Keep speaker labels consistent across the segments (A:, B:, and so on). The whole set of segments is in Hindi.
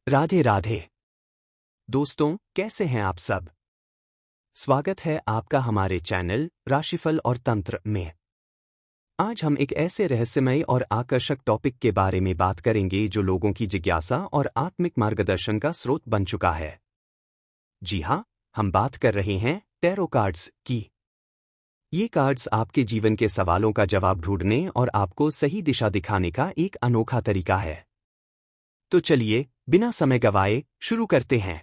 A: राधे राधे। दोस्तों, कैसे हैं आप सब? स्वागत है आपका हमारे चैनल राशिफल और तंत्र में। आज हम एक ऐसे रहस्यमय और आकर्षक टॉपिक के बारे में बात करेंगे जो लोगों की जिज्ञासा और आत्मिक मार्गदर्शन का स्रोत बन चुका है। जी हाँ, हम बात कर रहे हैं टैरो कार्ड्स की। ये कार्ड्स आपके जीवन के सवालों का जवाब ढूंढने और आपको सही दिशा दिखाने का एक अनोखा तरीका है। तो चलिए, बिना समय गवाए शुरू करते हैं।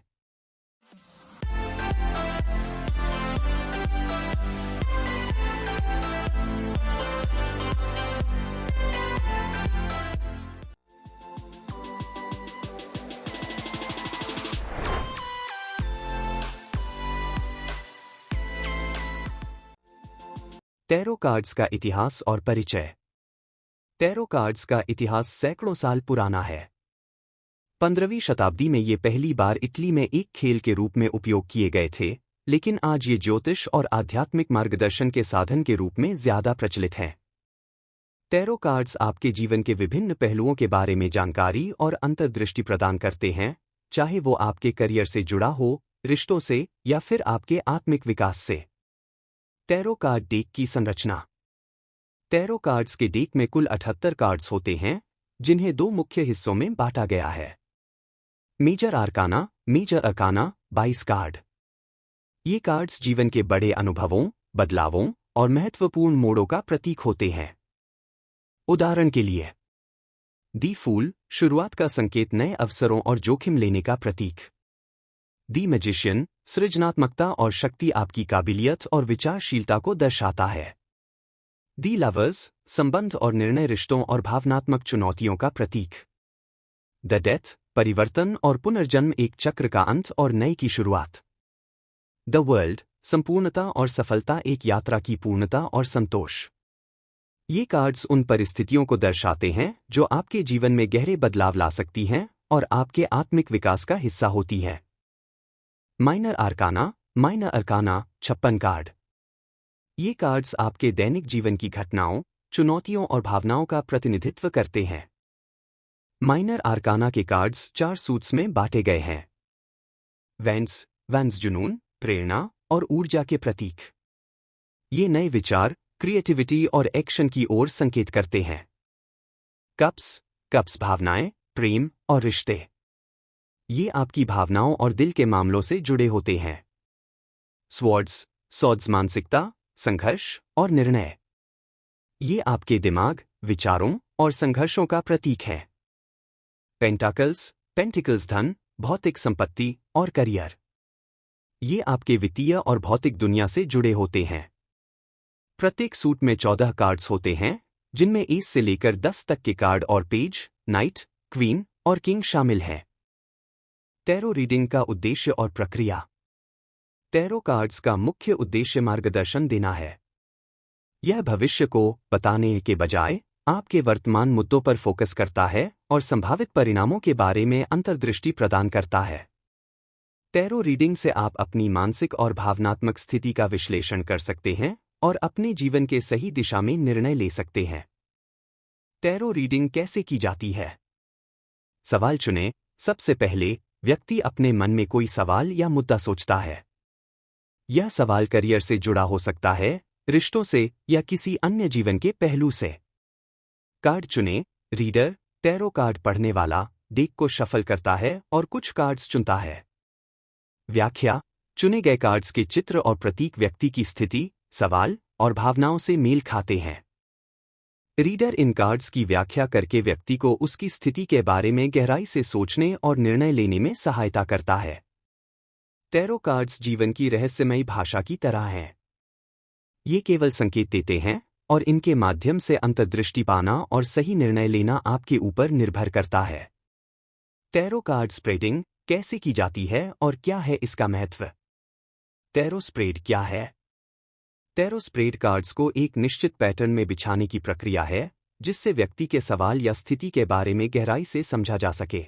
A: टैरो कार्ड्स का इतिहास और परिचय। टैरो कार्ड्स का इतिहास सैकड़ों साल पुराना है। 15वीं शताब्दी में ये पहली बार इटली में एक खेल के रूप में उपयोग किए गए थे, लेकिन आज ये ज्योतिष और आध्यात्मिक मार्गदर्शन के साधन के रूप में ज्यादा प्रचलित हैं। टैरो कार्ड्स आपके जीवन के विभिन्न पहलुओं के बारे में जानकारी और अंतर्दृष्टि प्रदान करते हैं, चाहे वो आपके करियर से जुड़ा हो, रिश्तों से या फिर आपके आत्मिक विकास से। टैरो कार्ड डेक की संरचना। टैरो कार्ड्स के डेक में कुल 78 कार्ड्स होते हैं, जिन्हें दो मुख्य हिस्सों में बांटा गया है। Major arcana, 22 card. ये कार्ड्स जीवन के बड़े अनुभवों, बदलावों और महत्वपूर्ण मोड़ों का प्रतीक होते हैं। उदाहरण के लिए, दी फूल, शुरुआत का संकेत, नए अवसरों और जोखिम लेने का प्रतीक। दी मैजिशियन, सृजनात्मकता और शक्ति, आपकी काबिलियत और विचारशीलता को दर्शाता है। दी लवर्स, संबंध और निर्णय, रिश्तों और भावनात्मक चुनौतियों का प्रतीक। द डेथ, परिवर्तन और पुनर्जन्म, एक चक्र का अंत और नए की शुरुआत। द वर्ल्ड, संपूर्णता और सफलता, एक यात्रा की पूर्णता और संतोष। ये कार्ड्स उन परिस्थितियों को दर्शाते हैं जो आपके जीवन में गहरे बदलाव ला सकती हैं और आपके आत्मिक विकास का हिस्सा होती है। Minor arcana, 56 card. ये कार्ड्स आपके दैनिक जीवन की घटनाओं, चुनौतियों और भावनाओं का प्रतिनिधित्व करते हैं। माइनर अरकाना के कार्ड्स 4 सूट्स में बांटे गए हैं। वैंस, जुनून, प्रेरणा और ऊर्जा के प्रतीक। ये नए विचार, क्रिएटिविटी और एक्शन की ओर संकेत करते हैं। कप्स, भावनाएं, प्रेम और रिश्ते। ये आपकी भावनाओं और दिल के मामलों से जुड़े होते हैं। स्वॉर्ड्स, मानसिकता, संघर्ष और निर्णय। ये आपके दिमाग, विचारों और संघर्षों का प्रतीक है। पेंटिकल्स, धन, भौतिक संपत्ति और करियर। ये आपके वित्तीय और भौतिक दुनिया से जुड़े होते हैं। प्रत्येक सूट में 14 कार्ड्स होते हैं, जिनमें एस से लेकर 10 तक के कार्ड और पेज, नाइट, क्वीन और किंग शामिल हैं। टैरो रीडिंग का उद्देश्य और प्रक्रिया। टैरो कार्ड्स का मुख्य उद्देश्य मार्गदर्शन देना है। यह भविष्य को बताने के बजाय आपके वर्तमान मुद्दों पर फोकस करता है और संभावित परिणामों के बारे में अंतर्दृष्टि प्रदान करता है। टैरो रीडिंग से आप अपनी मानसिक और भावनात्मक स्थिति का विश्लेषण कर सकते हैं और अपने जीवन के सही दिशा में निर्णय ले सकते हैं। टैरो रीडिंग कैसे की जाती है? सवाल चुनें। सबसे पहले, व्यक्ति अपने मन में कोई सवाल या मुद्दा सोचता है। यह सवाल करियर से जुड़ा हो सकता है, रिश्तों से या किसी अन्य जीवन के पहलू से। कार्ड चुनें। रीडर, टैरो कार्ड पढ़ने वाला, डेक को शफल करता है और कुछ कार्ड्स चुनता है। व्याख्या, चुने गए कार्ड्स के चित्र और प्रतीक व्यक्ति की स्थिति, सवाल और भावनाओं से मेल खाते हैं। रीडर इन कार्ड्स की व्याख्या करके व्यक्ति को उसकी स्थिति के बारे में गहराई से सोचने और निर्णय लेने में सहायता करता है। टैरो कार्ड्स जीवन की रहस्यमयी भाषा की तरह हैं। ये केवल संकेत देते हैं और इनके माध्यम से अंतर्दृष्टि पाना और सही निर्णय लेना आपके ऊपर निर्भर करता है। टैरो कार्ड स्प्रेडिंग कैसे की जाती है और क्या है इसका महत्व? टैरो स्प्रेड क्या है? टैरो स्प्रेड कार्ड्स को एक निश्चित पैटर्न में बिछाने की प्रक्रिया है, जिससे व्यक्ति के सवाल या स्थिति के बारे में गहराई से समझा जा सके।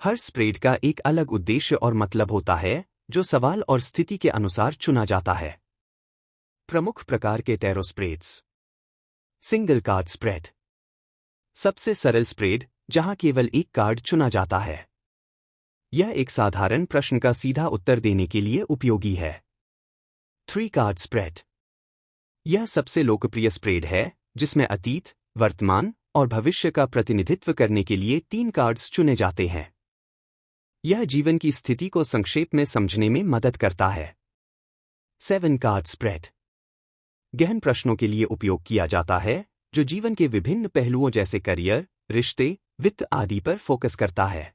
A: हर स्प्रेड का एक अलग उद्देश्य और मतलब होता है, जो सवाल और स्थिति के अनुसार चुना जाता है। प्रमुख प्रकार के tarot spreads. Single card spread, सबसे सरल स्प्रेड, जहां केवल एक कार्ड चुना जाता है। यह एक साधारण प्रश्न का सीधा उत्तर देने के लिए उपयोगी है। 3 कार्ड स्प्रेड। यह सबसे लोकप्रिय स्प्रेड है जिसमें अतीत, वर्तमान और भविष्य का प्रतिनिधित्व करने के लिए 3 कार्ड्स चुने जाते हैं। यह जीवन की स्थिति को संक्षेप में समझने में मदद करता है। 7 कार्ड स्प्रेड गहन प्रश्नों के लिए उपयोग किया जाता है जो जीवन के विभिन्न पहलुओं जैसे करियर, रिश्ते, वित्त आदि पर फोकस करता है।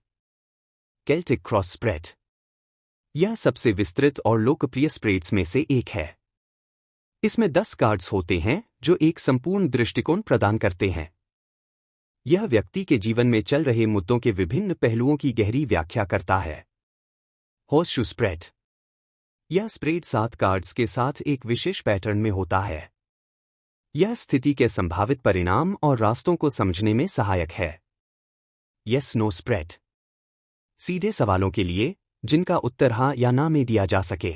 A: Celtic cross spread. यह सबसे विस्तृत और लोकप्रिय स्प्रेड्स में से एक है। इसमें 10 कार्ड्स होते हैं जो एक संपूर्ण दृष्टिकोण प्रदान करते हैं। यह व्यक्ति के जीवन में चल रहे मुद्दों के विभिन्न पहलुओं की गहरी व्याख्या करता है। Horseshoe spread. यह स्प्रेड 7 कार्ड्स के साथ एक विशेष पैटर्न में होता है। यह स्थिति के संभावित परिणाम और रास्तों को समझने में सहायक है। Yes know spread. सीधे सवालों के लिए जिनका उत्तर हाँ या ना में दिया जा सके।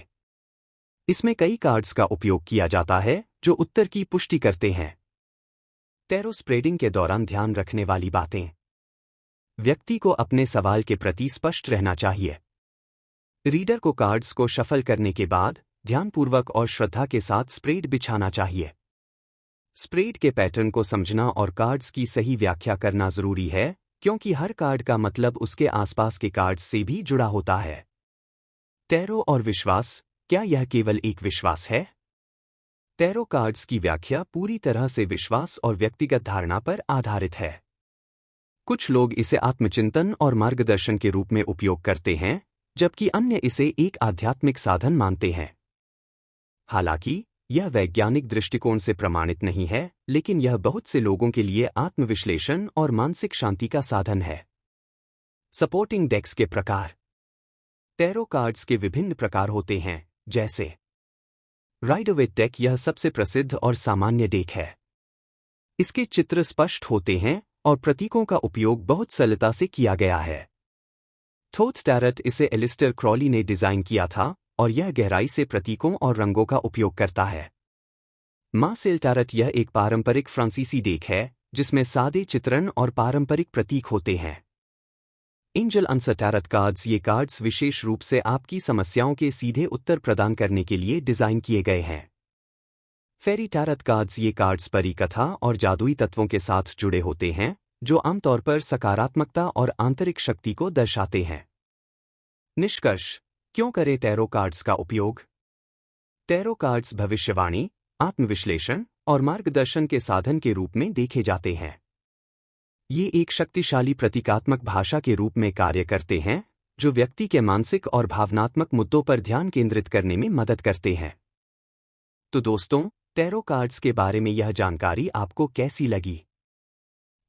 A: इसमें कई कार्ड्स का उपयोग किया जाता है जो उत्तर की पुष्टि करते हैं। टैरो स्प्रेडिंग के दौरान ध्यान रखने वाली बातें। व्यक्ति को अपने सवाल के प्रति स्पष्ट रहना चाहिए। रीडर को कार्ड्स को शफल करने के बाद ध्यानपूर्वक और श्रद्धा के साथ स्प्रेड बिछाना चाहिए। स्प्रेड के पैटर्न को समझना और कार्ड्स की सही व्याख्या करना जरूरी है क्योंकि हर कार्ड का मतलब उसके आसपास के कार्ड्स से भी जुड़ा होता है। टैरो और विश्वास, क्या यह केवल एक विश्वास है? टैरो कार्ड्स की व्याख्या पूरी तरह से विश्वास और व्यक्तिगत धारणा पर आधारित है। कुछ लोग इसे आत्मचिंतन और मार्गदर्शन के रूप में उपयोग करते हैं, जबकि अन्य इसे एक आध्यात्मिक साधन मानते हैं। हालांकि यह वैज्ञानिक दृष्टिकोण से प्रमाणित नहीं है, लेकिन यह बहुत से लोगों के लिए आत्मविश्लेषण और मानसिक शांति का साधन है। सपोर्टिंग डेक्स के प्रकार। टैरो कार्ड्स के विभिन्न प्रकार होते हैं, जैसे राइडर वेट डेक। यह सबसे प्रसिद्ध और सामान्य डेक है। इसके चित्र स्पष्ट होते हैं और प्रतीकों का उपयोग बहुत सरलता से किया गया है। थोथ टैरट, इसे एलिस्टर क्रॉली ने डिजाइन किया था और यह गहराई से प्रतीकों और रंगों का उपयोग करता है। मार्सेल टैरट, यह एक पारंपरिक फ्रांसीसी डेक है जिसमें सादे चित्रण और पारंपरिक प्रतीक होते हैं। Angel answer tarot cards. ये कार्ड्स विशेष रूप से आपकी समस्याओं के सीधे उत्तर प्रदान करने के लिए डिजाइन किए गए हैं। फेरी टैरट कार्ड्स। ये कार्ड्स परी कथा और जादुई तत्वों के साथ जुड़े होते हैं जो आमतौर पर सकारात्मकता और आंतरिक शक्ति को दर्शाते हैं। निष्कर्ष, क्यों करें टैरो कार्ड्स का उपयोग? टैरो कार्ड्स भविष्यवाणी, आत्मविश्लेषण और मार्गदर्शन के साधन के रूप में देखे जाते हैं। ये एक शक्तिशाली प्रतीकात्मक भाषा के रूप में कार्य करते हैं जो व्यक्ति के मानसिक और भावनात्मक मुद्दों पर ध्यान केंद्रित करने में मदद करते हैं। तो दोस्तों, टैरो कार्ड्स के बारे में यह जानकारी आपको कैसी लगी?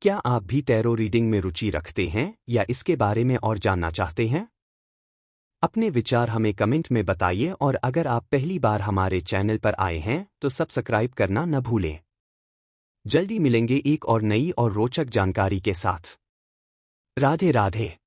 A: क्या आप भी टैरो रीडिंग में रुचि रखते हैं या इसके बारे में और जानना चाहते हैं? अपने विचार हमें कमेंट में बताइए और अगर आप पहली बार हमारे चैनल पर आए हैं तो सब्सक्राइब करना न भूलें। जल्दी मिलेंगे एक और नई और रोचक जानकारी के साथ। राधे राधे।